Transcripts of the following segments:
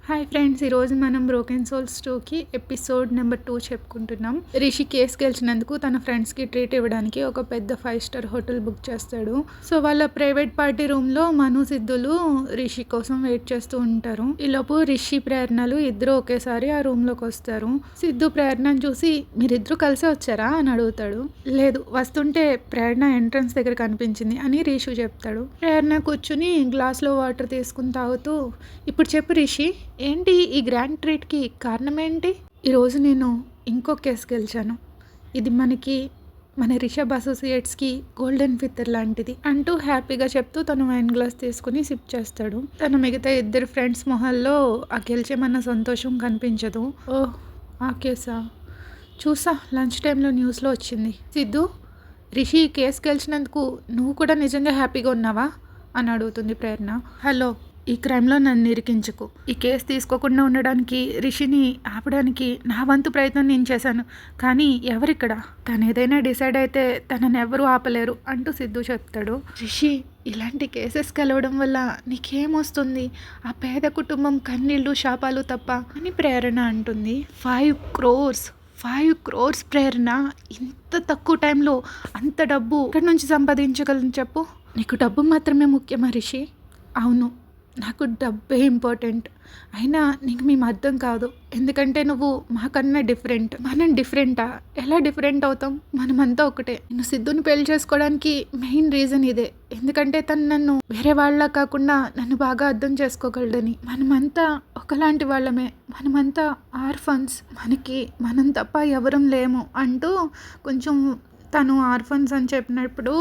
Hi friends, ఈరోజు మనం broken souls 2కి ఎపిసోడ్ నెంబర్ 2 చెప్పుకుంటున్నాం. రిషి కేసు గెలిచినందుకు తన ఫ్రెండ్స్కి ట్రీట్ ఇవ్వడానికి ఒక పెద్ద 5 స్టార్ హోటల్ బుక్ చేస్తాడు. సో వాళ్ళ ప్రైవేట్ పార్టీ రూమ్లో మను సిద్ధులు రిషి కోసం వెయిట్ చేస్తూ ఉంటారు. ఈలోపు రిషి ప్రేరణలు ఇద్దరు ఒకేసారి ఆ రూమ్లోకి వస్తారు. సిద్ధు ప్రేరణను చూసి మీరిద్దరూ కలిసి వచ్చారా అని అడుగుతాడు. లేదు, వస్తుంటే ప్రేరణ ఎంట్రన్స్ దగ్గర కనిపించింది అని రిషి చెప్తాడు. ప్రేరణ కూర్చుని గ్లాస్లో వాటర్ తీసుకుని తాగుతూ, ఇప్పుడు చెప్పు రిషి, ఏంటి ఈ గ్రాండ్ ట్రీట్కి కారణం ఏంటి? ఈరోజు నేను ఇంకో కేసు గెలిచాను. ఇది మన రిషబ్ అసోసియేట్స్కి గోల్డెన్ ఫిత్తర్ లాంటిది అంటూ హ్యాపీగా చెప్తూ తను వైన్ గ్లాస్ తీసుకుని సిప్ చేస్తాడు. తన మిగతా ఇద్దరు ఫ్రెండ్స్ మొహాల్లో ఆ గెలిచేమన్న సంతోషం కనిపించదు. ఓహ్, ఆ కేసా? చూసా, లంచ్ టైంలో న్యూస్లో వచ్చింది. సిద్ధు, రిషి ఈ కేసు గెలిచినందుకు నువ్వు కూడా నిజంగా హ్యాపీగా ఉన్నావా అని అడుగుతుంది ప్రేరణ. హలో, ఈ క్రైమ్లో నన్ను ఇరికించుకు. ఈ కేసు తీసుకోకుండా ఉండడానికి, రిషిని ఆపడానికి నా వంతు ప్రయత్నం నేను చేశాను. కానీ ఎవరిక్కడ? తను ఏదైనా డిసైడ్ అయితే తనని ఎవరూ ఆపలేరు అంటూ సిద్ధు చెప్తాడు. రిషి, ఇలాంటి కేసెస్ కలవడం వల్ల నీకేమొస్తుంది? ఆ పేద కుటుంబం కన్నీళ్ళు శాపాలు తప్ప అని ప్రేరణ అంటుంది. 5 crores ప్రేరణ, ఇంత తక్కువ టైంలో అంత డబ్బు ఎక్కడి నుంచి సంపాదించగలను చెప్పు? నీకు డబ్బు మాత్రమే ముఖ్యమా రిషి? అవును, నాకు డబ్బే ఇంపార్టెంట్. అయినా నీకు మేము అర్థం కాదు, ఎందుకంటే నువ్వు మాకన్నా డిఫరెంట్. మనం డిఫరెంటా? ఎలా డిఫరెంట్ అవుతాం? మనమంతా ఒకటే. నేను సిద్ధుని పెళ్లి చేసుకోవడానికి మెయిన్ రీజన్ ఇదే, ఎందుకంటే తను నన్ను వేరే వాళ్ళ కాకుండా నన్ను బాగా అర్థం చేసుకోగలడని. మనమంతా ఒకలాంటి వాళ్ళమే, మనమంతా ఆర్ఫన్స్, మనం తప్ప ఎవరం లేము అంటూ కొంచెం తను ఆర్ఫన్స్ అని చెప్పినప్పుడు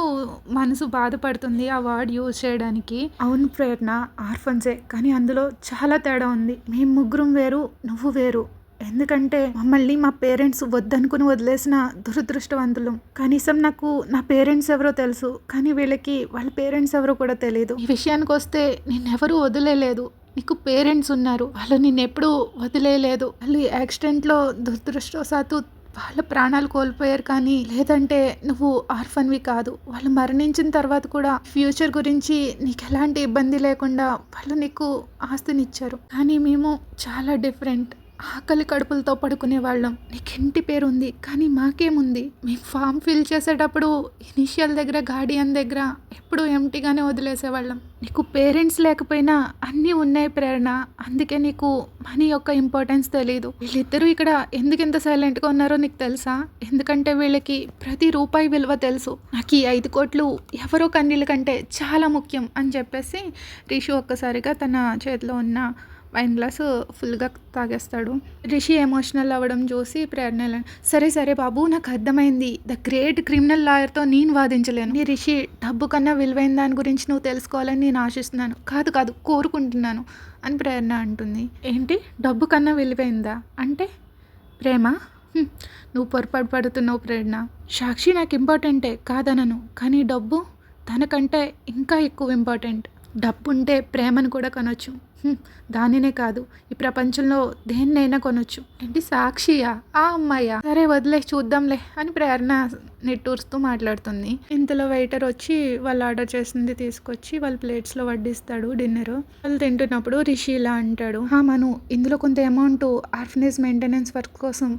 మనసు బాధపడుతుంది ఆ వర్డ్ యూజ్ చేయడానికి. అవును ప్రేరణ, ఆర్ఫన్సే, కానీ అందులో చాలా తేడా ఉంది. మేము ముగ్గురం వేరు, నువ్వు వేరు. ఎందుకంటే మమ్మల్ని మా పేరెంట్స్ వద్దనుకుని వదిలేసిన దురదృష్టవంతులం. కనీసం నాకు నా పేరెంట్స్ ఎవరో తెలుసు, కానీ వీళ్ళకి వాళ్ళ పేరెంట్స్ ఎవరో కూడా తెలియదు. ఈ విషయానికి వస్తే నిన్నెవరూ వదిలేలేదు. నీకు పేరెంట్స్ ఉన్నారు, వాళ్ళు నిన్నెప్పుడూ వదిలేయలేదు. వాళ్ళు యాక్సిడెంట్లో దురదృష్టవశాత్తు వాళ్ళ ప్రాణాలు కోల్పోయారు, కానీ లేదంటే నువ్వు ఆర్ఫన్వి కాదు. వాళ్ళు మరణించిన తర్వాత కూడా ఫ్యూచర్ గురించి నీకు ఎలాంటి ఇబ్బంది లేకుండా వాళ్ళు నీకు ఆస్తినిచ్చారు. కానీ మేము చాలా డిఫరెంట్. ఆకలి కడుపులతో పడుకునే వాళ్ళం. నీకు ఇంటి పేరు ఉంది, కానీ మాకేముంది? మేము ఫామ్ ఫిల్ చేసేటప్పుడు ఇనిషియల్ దగ్గర, గార్డియన్ దగ్గర ఎప్పుడూ ఎంటీగానే వదిలేసేవాళ్ళం. నీకు పేరెంట్స్ లేకపోయినా అన్నీ ఉన్నాయి ప్రేరణ, అందుకే నీకు మనీ యొక్క ఇంపార్టెన్స్ తెలీదు. వీళ్ళిద్దరూ ఇక్కడ ఎందుకు ఇంత సైలెంట్గా ఉన్నారో నీకు తెలుసా? ఎందుకంటే వీళ్ళకి ప్రతి రూపాయి విలువ తెలుసు. నాకు ఈ 5 కోట్లు ఎవరో కన్నీళ్ళ కంటే చాలా ముఖ్యం అని చెప్పేసి రిషి ఒక్కసారిగా తన చేతిలో ఉన్న వైన్ గ్లాసు ఫుల్గా తాగేస్తాడు. రిషి ఎమోషనల్ అవ్వడం చూసి ప్రేరణ, సరే బాబు, నాకు అర్థమైంది. ద గ్రేట్ క్రిమినల్ లాయర్తో నేను వాదించలేను. నీ రిషి, డబ్బు కన్నా విలువైన దాని గురించి నువ్వు తెలుసుకోవాలని నేను ఆశిస్తున్నాను, కాదు కోరుకుంటున్నాను అని ప్రేరణ అంటుంది. ఏంటి డబ్బు కన్నా విలువైందా అంటే? ప్రేమ? నువ్వు పొరపాటు పడుతున్నావు ప్రేరణ. సాక్షి నాకు ఇంపార్టెంటే, కాదనను, కానీ డబ్బు తనకంటే ఇంకా ఎక్కువ ఇంపార్టెంట్. డబ్బు ఉంటే ప్రేమను కూడా కొనొచ్చు, దానినే కాదు ఈ ప్రపంచంలో దేన్నైనా కొనొచ్చు. ఏంటి సాక్షియా? ఆ అమ్మాయ్యా? సరే వదిలే, చూద్దాంలే అని ప్రేరణ నిట్టూరుస్తూ మాట్లాడుతుంది. ఇంతలో వెయిటర్ వచ్చి వాళ్ళు ఆర్డర్ చేసింది తీసుకొచ్చి వాళ్ళ ప్లేట్స్లో వడ్డిస్తాడు డిన్నర్. వాళ్ళు తింటున్నప్పుడు రిషి ఇలా అంటాడు, మను, ఇందులో కొంత అమౌంట్ ఆర్ఫనేజ్ మెయింటెనెన్స్ వర్క్ కోసం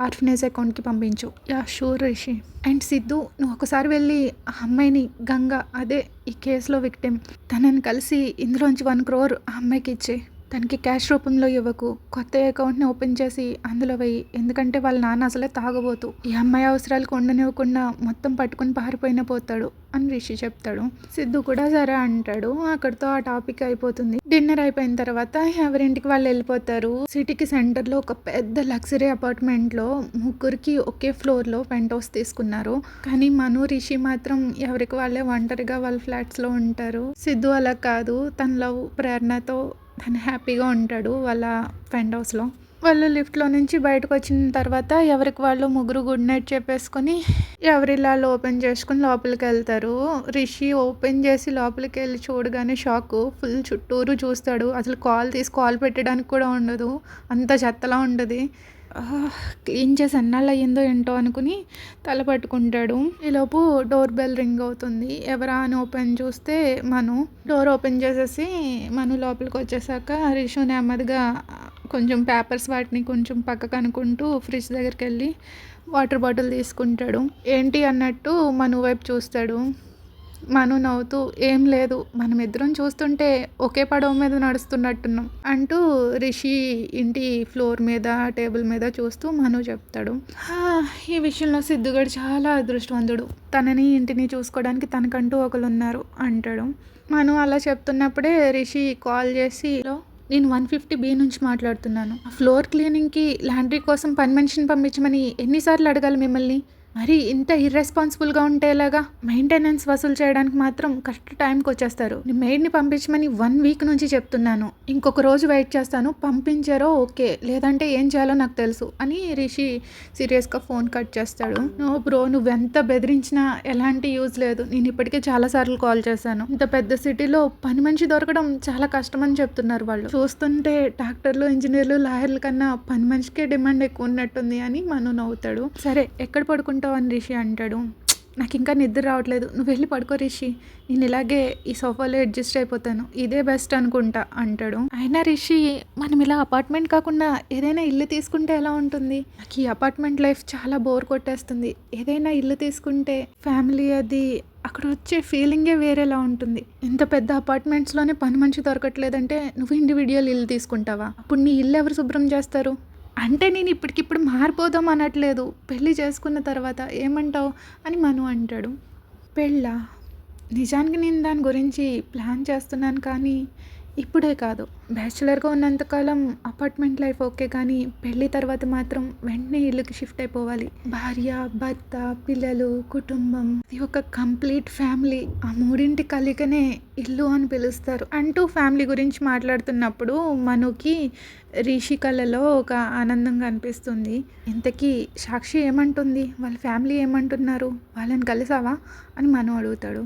ఆర్ఫనేజ్ అకౌంట్కి పంపించు. Yeah sure Rishi. And Siddhu, నువ్వు ఒకసారి వెళ్ళి ఆ అమ్మాయిని, గంగ, అదే ఈ కేసులో విక్టిమ్, తనని కలిసి ఇందులోంచి 1 crore ఆ అమ్మాయికి ఇచ్చే. తనకి క్యాష్ రూపంలో ఇవ్వకు, కొత్త అకౌంట్ని ఓపెన్ చేసి అందులో వెయ్యి. ఎందుకంటే వాళ్ళ నాన్న అసలే తాగబోతు. ఈ అమ్మాయి అవసరాలకు ఉండనివ్వకుండా మొత్తం పట్టుకుని పారిపోయినా పోతాడు అని రిషి చెప్తాడు. సిద్ధు కూడా సరే అంటాడు. అక్కడితో ఆ టాపిక్ అయిపోతుంది. డిన్నర్ అయిపోయిన తర్వాత ఎవరింటికి వాళ్ళు వెళ్ళిపోతారు. సిటీకి సెంటర్లో ఒక పెద్ద లగ్జరీ అపార్ట్మెంట్లో ముగ్గురికి ఒకే ఫ్లోర్లో పెంట్ హౌస్ తీసుకున్నారు. కానీ మను, రిషి మాత్రం ఎవరికి వాళ్ళే ఒంటరిగా వాళ్ళ ఫ్లాట్స్లో ఉంటారు. సిద్ధు అలా కాదు, తన లవ్ ప్రేరణతో తను హ్యాపీగా ఉంటాడు వాళ్ళ పెంట్ హౌస్లో. వాళ్ళు లిఫ్ట్లో నుంచి బయటకు వచ్చిన తర్వాత ఎవరికి వాళ్ళు ముగ్గురు గుడ్ నైట్ చెప్పేసుకొని ఎవరిలాళ్ళు ఓపెన్ చేసుకుని లోపలికి వెళ్తారు. రిషి ఓపెన్ చేసి లోపలికి వెళ్ళి చూడగానే షాకు, ఫుల్ చుట్టూరు చూస్తాడు. అసలు కాల్ పెట్టడానికి కూడా ఉండదు, అంత చెత్తలా ఉంటుంది. క్లీన్ చేసి ఎన్నాళ్ళు అయ్యిందో ఏంటో అనుకుని తల పట్టుకుంటాడు. ఈలోపు డోర్ బెల్ రింగ్ అవుతుంది. ఎవరా అని ఓపెన్ చూస్తే డోర్ ఓపెన్ చేసేసి లోపలికి వచ్చేసాక రిషు నెమ్మదిగా కొంచెం పేపర్స్ వాటిని కొంచెం పక్కకు అనుకుంటూ ఫ్రిడ్జ్ దగ్గరికి వెళ్ళి వాటర్ బాటిల్ తీసుకుంటాడు. ఏంటి అన్నట్టు వైపు చూస్తాడు. నవ్వుతూ ఏం లేదు, మనమిద్దరం చూస్తుంటే ఒకే పడవ మీద నడుస్తున్నట్టున్నాం అంటూ రిషి ఇంటి ఫ్లోర్ మీద టేబుల్ మీద చూస్తూ చెప్తాడు. ఈ విషయంలో సిద్ధుగాడు చాలా అదృష్టవంతుడు, తనని ఇంటిని చూసుకోవడానికి తనకంటూ ఒకరు ఉన్నారు అంటాడు. అలా చెప్తున్నప్పుడే రిషి కాల్ చేసి నేను 150B నుంచి మాట్లాడుతున్నాను. ఆ ఫ్లోర్ క్లీనింగ్కి లాండ్రీ కోసం పని మనిషిని పంపించమని ఎన్నిసార్లు అడగాలి మిమ్మల్ని? మరి ఇంత ఇర్రెస్పాన్సిబుల్గా ఉంటే ఎలాగా? మెయింటెనెన్స్ వసూలు చేయడానికి మాత్రం కరెక్ట్ టైంకి వచ్చేస్తారు. నేను మెయిడ్ని పంపించమని 1 వీక్ నుంచి చెప్తున్నాను. ఇంకొక రోజు వెయిట్ చేస్తాను, పంపించారో ఓకే, లేదంటే ఏం చేయాలో నాకు తెలుసు అని రిషి సీరియస్గా ఫోన్ కట్ చేస్తాడు. నో బ్రో, నువ్వెంత బెదిరించినా ఎలాంటి యూజ్ లేదు. నేను ఇప్పటికే చాలాసార్లు కాల్ చేశాను. ఇంత పెద్ద సిటీలో పని మనిషి దొరకడం చాలా కష్టమని చెప్తున్నారు వాళ్ళు. చూస్తుంటే డాక్టర్లు, ఇంజనీర్లు, లాయర్ల కన్నా పని మనిషికే డిమాండ్ ఎక్కువ ఉన్నట్టుంది అని నవ్వుతాడు. సరే ఎక్కడ పడుకుంటావు అని రిషి అంటాడు. నాకు ఇంకా నిద్ర రావట్లేదు, నువ్వు వెళ్ళి పడుకో రిషి, నేను ఇలాగే ఈ సోఫాలో అడ్జస్ట్ అయిపోతాను, ఇదే బెస్ట్ అనుకుంటా అంటాడు. అయినా రిషి, మనం ఇలా అపార్ట్మెంట్ కాకుండా ఏదైనా ఇల్లు తీసుకుంటే ఎలా ఉంటుంది? నాకు ఈ అపార్ట్మెంట్ లైఫ్ చాలా బోర్ కొట్టేస్తుంది. ఏదైనా ఇల్లు తీసుకుంటే ఫ్యామిలీ అది అక్కడ వచ్చే ఫీలింగే వేరేలా ఉంటుంది. ఇంత పెద్ద అపార్ట్మెంట్స్లోనే పని మనిషి దొరకట్లేదంటే నువ్వు ఇండివిజువల్ ఇల్లు తీసుకుంటావా? అప్పుడు నీ ఇల్లు ఎవరు శుభ్రం చేస్తారు? అంటే నేను ఇప్పటికిప్పుడు మారిపోదాం అనట్లేదు, పెళ్ళి చేసుకున్న తర్వాత ఏమంటావు అని అంటాడు. పెళ్ళా? నిజానికి నేను దాని గురించి ప్లాన్ చేస్తున్నాను, కానీ ఇప్పుడే కాదు. బ్యాచులర్గా ఉన్నంతకాలం అపార్ట్మెంట్ లైఫ్ ఓకే, కానీ పెళ్ళి తర్వాత మాత్రం వెంటనే ఇల్లుకి షిఫ్ట్ అయిపోవాలి. భార్య, భర్త, పిల్లలు, కుటుంబం, ఇది ఒక కంప్లీట్ ఫ్యామిలీ. ఆ మూడింటి కలిగనే ఇల్లు అని పిలుస్తారు అంటూ ఫ్యామిలీ గురించి మాట్లాడుతున్నప్పుడు మనకి రిషి కళ్ళలో ఒక ఆనందంగా అనిపిస్తుంది. ఇంతకీ సాక్షి ఏమంటుంది, వాళ్ళ ఫ్యామిలీ ఏమంటున్నారు, వాళ్ళని కలిసావా అని అడుగుతాడు.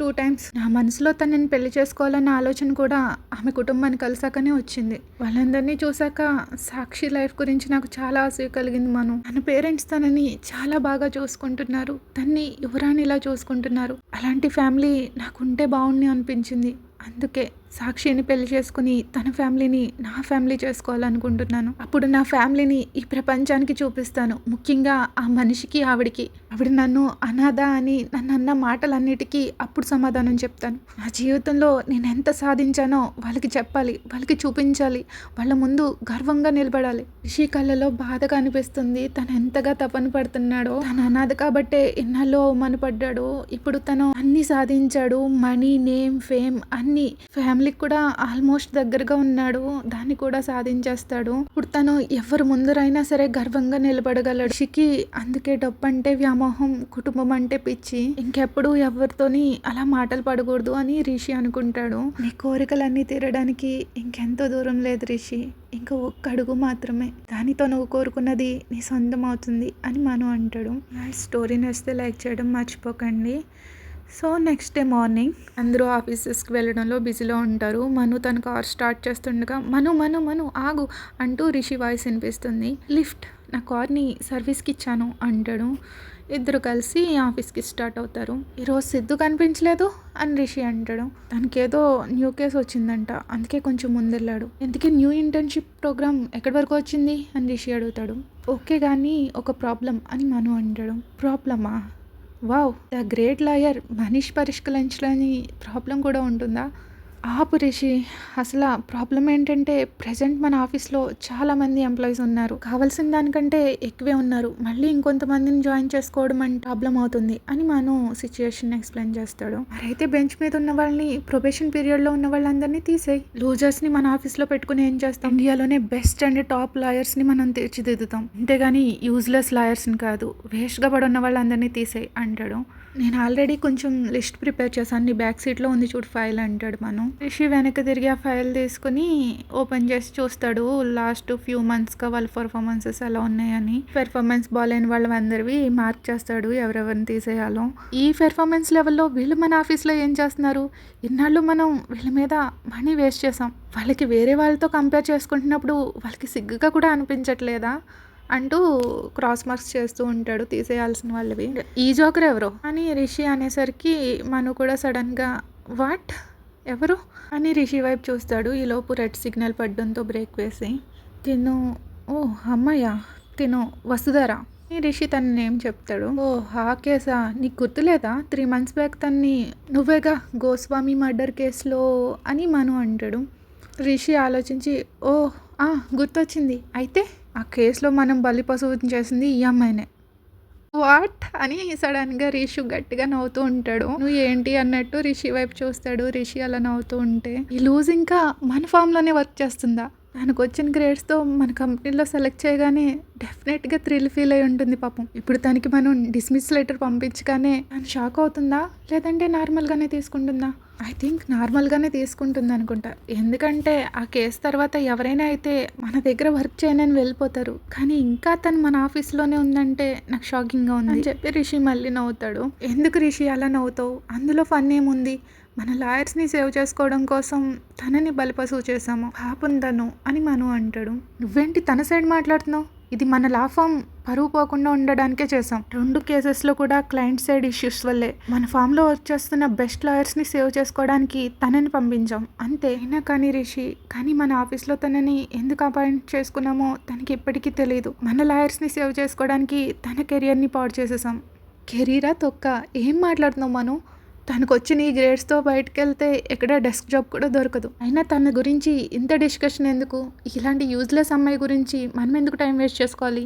2 times. నా మనసులో తనని పెళ్లి చేసుకోవాలన్న ఆలోచన కూడా ఆమె కుటుంబాన్ని కలిసాకనే వచ్చింది. వాళ్ళందరినీ చూశాక సాక్షి లైఫ్ గురించి నాకు చాలా ఆశ కలిగింది. తన పేరెంట్స్ తనని చాలా బాగా చూసుకుంటున్నారు, తన్ని యువరాని ఇలా చూసుకుంటున్నారు. అలాంటి ఫ్యామిలీ నాకుంటే బాగుంది అనిపించింది. అందుకే సాక్షిని పెళ్లి చేసుకుని తన ఫ్యామిలీని నా ఫ్యామిలీ చేసుకోవాలనుకుంటున్నాను. అప్పుడు నా ఫ్యామిలీని ఈ ప్రపంచానికి చూపిస్తాను, ముఖ్యంగా ఆ మనిషికి, ఆవిడ నన్ను అనాథ అని నన్ను అన్న మాటలన్నిటికీ అప్పుడు సమాధానం చెప్తాను. నా జీవితంలో నేను ఎంత సాధించానో వాళ్ళకి చెప్పాలి, వాళ్ళకి చూపించాలి, వాళ్ళ ముందు గర్వంగా నిలబడాలి. రిషి కళ్ళలో బాధగా అనిపిస్తుంది. తను ఎంతగా తపన పడుతున్నాడో, తను అనాథ కాబట్టే ఎన్నాళ్ళో అవమానపడ్డాడు. ఇప్పుడు తను అన్ని సాధించాడు, మనీ, నేమ్, ఫేమ్ అన్ని. ఫ్యామిలీకి కూడా ఆల్మోస్ట్ దగ్గరగా ఉన్నాడు, దాన్ని కూడా సాధించేస్తాడు. ఇప్పుడు తను ఎవరు ముందరైనా సరే గర్వంగా నిలబడగలడు. రిషికి అందుకే డబ్బు అంటే వ్యామోహం, కుటుంబం అంటే పిచ్చి. ఇంకెప్పుడు ఎవరితోని అలా మాటలు పడకూడదు అని రిషి అనుకుంటాడు. నీ కోరికలన్నీ తీరడానికి ఇంకెంతో దూరం లేదు రిషి, ఇంకా ఒక్క అడుగు మాత్రమే, దానితో నువ్వు కోరుకున్నది నీ సొంతం అవుతుంది అని అంటాడు. స్టోరీ నచ్చితే లైక్ చేయడం మర్చిపోకండి. సో నెక్స్ట్ డే మార్నింగ్ అందరూ ఆఫీసెస్కి వెళ్ళడంలో బిజీలో ఉంటారు. తన కార్ స్టార్ట్ చేస్తుండగా మను ఆగు అంటూ రిషి వాయిస్ వినిపిస్తుంది. లిఫ్ట్, నా కార్ని సర్వీస్కి ఇచ్చాను అంటాడు. ఇద్దరు కలిసి ఆఫీస్కి స్టార్ట్ అవుతారు. ఈరోజు సిద్ధు కనిపించలేదు అని రిషి అంటాడు. తనకేదో న్యూ కేసు వచ్చిందంట, అందుకే కొంచెం ముందెళ్ళాడు. ఎందుకే న్యూ ఇంటర్న్షిప్ ప్రోగ్రామ్ ఎక్కడి వరకు వచ్చింది అని రిషి అడుగుతాడు. ఓకే కానీ ఒక ప్రాబ్లం అని అంటాడు. ప్రాబ్లమా? Wow, the great lawyer Manish పరిష్కరించలేని ప్రాబ్లం కూడా ఉంటుందా? ఆపు రిషి, అసలు ప్రాబ్లం ఏంటంటే ప్రజెంట్ మన ఆఫీస్లో చాలామంది ఎంప్లాయీస్ ఉన్నారు, కావాల్సిన దానికంటే ఎక్కువే ఉన్నారు, మళ్ళీ ఇంకొంతమందిని జాయిన్ చేసుకోవడం అంటే ప్రాబ్లం అవుతుంది అని సిచ్యుయేషన్ ఎక్స్ప్లెయిన్ చేస్తాడు. మరైతే బెంచ్ మీద ఉన్న వాళ్ళని, ప్రొబేషన్ పీరియడ్లో ఉన్న వాళ్ళందరినీ తీసేయి, లూజర్స్ని మన ఆఫీస్లో పెట్టుకుని ఏం చేస్తాం? ఇండియాలోనే బెస్ట్ అండ్ టాప్ లాయర్స్ని మనం తీర్చిదిద్దుతాం, అంతేగాని యూజ్లెస్ లాయర్స్ని కాదు, వేస్ట్గా పడి ఉన్న వాళ్ళందరినీ తీసేయి అంటాడు. నేను ఆల్రెడీ కొంచెం లిస్ట్ ప్రిపేర్ చేశాను, నీ బ్యాక్ సీట్లో ఉంది చూడు ఫైల్ అంటాడు. రిషి వెనక్కి తిరిగి ఆ ఫైల్ తీసుకుని ఓపెన్ చేసి చూస్తాడు లాస్ట్ ఫ్యూ మంత్స్గా వాళ్ళ పర్ఫార్మెన్సెస్ ఎలా ఉన్నాయని. పెర్ఫార్మెన్స్ బాగాలేని వాళ్ళందరివి మార్క్ చేస్తాడు ఎవరెవరిని తీసేయాలో. ఈ పెర్ఫార్మెన్స్ లెవెల్లో వీళ్ళు మన ఆఫీస్లో ఏం చేస్తున్నారు, ఇన్నాళ్ళు మనం వీళ్ళ మీద మనీ వేస్ట్ చేసాం, వాళ్ళకి వేరే వాళ్ళతో కంపేర్ చేసుకుంటున్నప్పుడు వాళ్ళకి సిగ్గుగా కూడా అనిపించట్లేదా అంటూ క్రాస్ మార్క్స్ చేస్తూ ఉంటాడు తీసేయాల్సిన వాళ్ళవి. ఈ జోకర్ ఎవరో అని రిషి అనేసరికి మను కూడా సడన్గా వాట్ ఎవరు అని రిషి వైపు చూస్తాడు. ఈలోపు రెడ్ సిగ్నల్ పడ్డంతో బ్రేక్ వేసి తిను ఓ అమ్మయ్య తిను వసుధరా అని రిషి తన నేమ్ చెప్తాడు. ఓ ఆ కేసా నీకు గుర్తులేదా, 3 months బ్యాక్ తన్ని నువ్వేగా గోస్వామి మర్డర్ కేసులో అని మను అంటాడు. రిషి ఆలోచించి ఓ గుర్తొచ్చింది, అయితే ఆ కేసులో మనం బలి పశువుని చేసింది ఈ అమ్మాయినే. వాట్ అని సడన్గా రిషి గట్టిగా నవ్వుతూ ఉంటాడు. నువ్వు ఏంటి అన్నట్టు రిషి వైపు చూస్తాడు. రిషి అలా నవ్వుతూ ఉంటే ఈ లూజ్ ఇంకా మన ఫామ్లోనే వర్క్ చేస్తుందా, తనకు వచ్చిన గ్రేడ్స్తో మన కంపెనీలో సెలెక్ట్ చేయగానే డెఫినెట్గా థ్రిల్ ఫీల్ అయి ఉంటుంది పాపం. ఇప్పుడు తనకి మనం డిస్మిస్ లెటర్ పంపించగానే తను షాక్ అవుతుందా లేదంటే నార్మల్గానే తీసుకుంటుందా? ఐ థింక్ నార్మల్గానే తీసుకుంటుంది అనుకుంటా. ఎందుకంటే ఆ కేసు తర్వాత ఎవరైనా అయితే మన దగ్గర వర్క్ చేయనని వెళ్ళిపోతారు, కానీ ఇంకా తను మన ఆఫీస్లోనే ఉందంటే నాకు షాకింగ్గా ఉంది అని చెప్పి రిషి మళ్ళీ నవ్వుతాడు. ఎందుకు రిషి అలా నవ్వుతావు, అందులో ఫన్ ఏముంది, మన లాయర్స్ని సేవ్ చేసుకోవడం కోసం తనని బలిపశువు చేశాము, పాపం తను అని మను అంటాడు. నువ్వేంటి తన సైడ్ మాట్లాడుతున్నావు, ఇది మన లా ఫామ్ పరువు పోకుండా ఉండడానికే చేసాం. 2 కేసెస్లో కూడా క్లయింట్ సైడ్ ఇష్యూస్ వల్లే మన ఫామ్లో వర్క్ చేస్తున్న బెస్ట్ లాయర్స్ని సేవ్ చేసుకోవడానికి తనని పంపించాం అంతే. అయినా కానీ రిషి, కానీ మన ఆఫీస్లో తనని ఎందుకు అపాయింట్ చేసుకున్నామో తనకి ఇప్పటికీ తెలియదు. మన లాయర్స్ని సేవ్ చేసుకోవడానికి తన కెరియర్ని పాడు చేసేసాం. కెరీరా తొక్క, ఏం మాట్లాడుతున్నావు మను, తనకు వచ్చిన ఈ గ్రేడ్స్తో బయటకు వెళ్తే ఎక్కడ డెస్క్ జాబ్ కూడా దొరకదు. అయినా తన గురించి ఇంత డిస్కషన్ ఎందుకు, ఇలాంటి యూజ్లెస్ అమ్మాయి గురించి మనం ఎందుకు టైం వేస్ట్ చేసుకోవాలి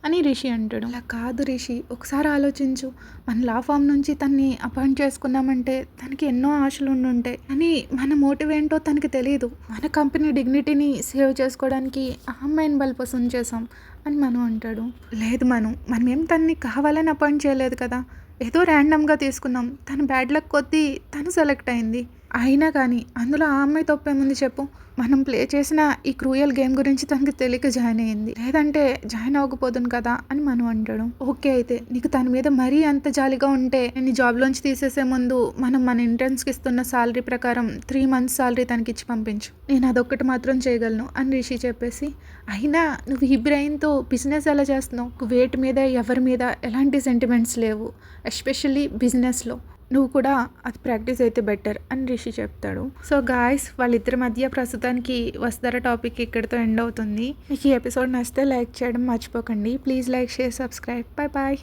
అని రిషి అంటాడు. అలా కాదు రిషి, ఒకసారి ఆలోచించు, మన లా ఫామ్ నుంచి తన్ని అపాయింట్ చేసుకున్నామంటే తనకి ఎన్నో ఆశలు ఉండుంటాయి, కానీ మన మోటివ్ ఏంటో తనకి తెలియదు. మన కంపెనీ డిగ్నిటీని సేవ్ చేసుకోవడానికి ఆ అమ్మాయిని బలిపశం చేసాం అని మను అంటాడు. లేదు మను, మనమేం తన్ని కావాలని అపాయింట్ చేయలేదు కదా, ఏదో ర్యాండమ్గా తీసుకున్నాం, తన బ్యాడ్ లక్ కొద్దీ తను సెలెక్ట్ అయింది. అయినా కానీ అందులో ఆ అమ్మాయి తప్పేముంది చెప్పు, మనం ప్లే చేసిన ఈ క్రూయల్ గేమ్ గురించి తనకి తెలియక జాయిన్ అయ్యింది, లేదంటే జాయిన్ అవ్వకపోతుంది కదా అని మను అంటాడు. ఓకే, అయితే నీకు తన మీద మరీ అంత జాలిగా ఉంటే నేను జాబ్లోంచి తీసేసే ముందు మనం మన ఇంటర్న్స్కి ఇస్తున్న సాలరీ ప్రకారం 3 months సాలరీ తనకి ఇచ్చి పంపించు, నేను అదొక్కటి మాత్రం చేయగలను అని రిషి చెప్పేసి, అయినా నువ్వు ఈ బ్రెయిన్తో బిజినెస్ ఎలా చేస్తున్నావు, వేటి మీద ఎవరి మీద ఎలాంటి సెంటిమెంట్స్ లేవు, ఎస్పెషల్లీ బిజినెస్లో, నువ్వు కూడా అది ప్రాక్టీస్ అయితే బెటర్ అని రిషి చెప్తాడు. సో గాయ్స్, వాళ్ళిద్దరి మధ్య ప్రస్తుతానికి వసుధర టాపిక్ ఇక్కడితో ఎండ్ అవుతుంది. మీకు ఈ ఎపిసోడ్ నచ్చితే లైక్ చేయడం మర్చిపోకండి. Please like, share, subscribe. Bye bye.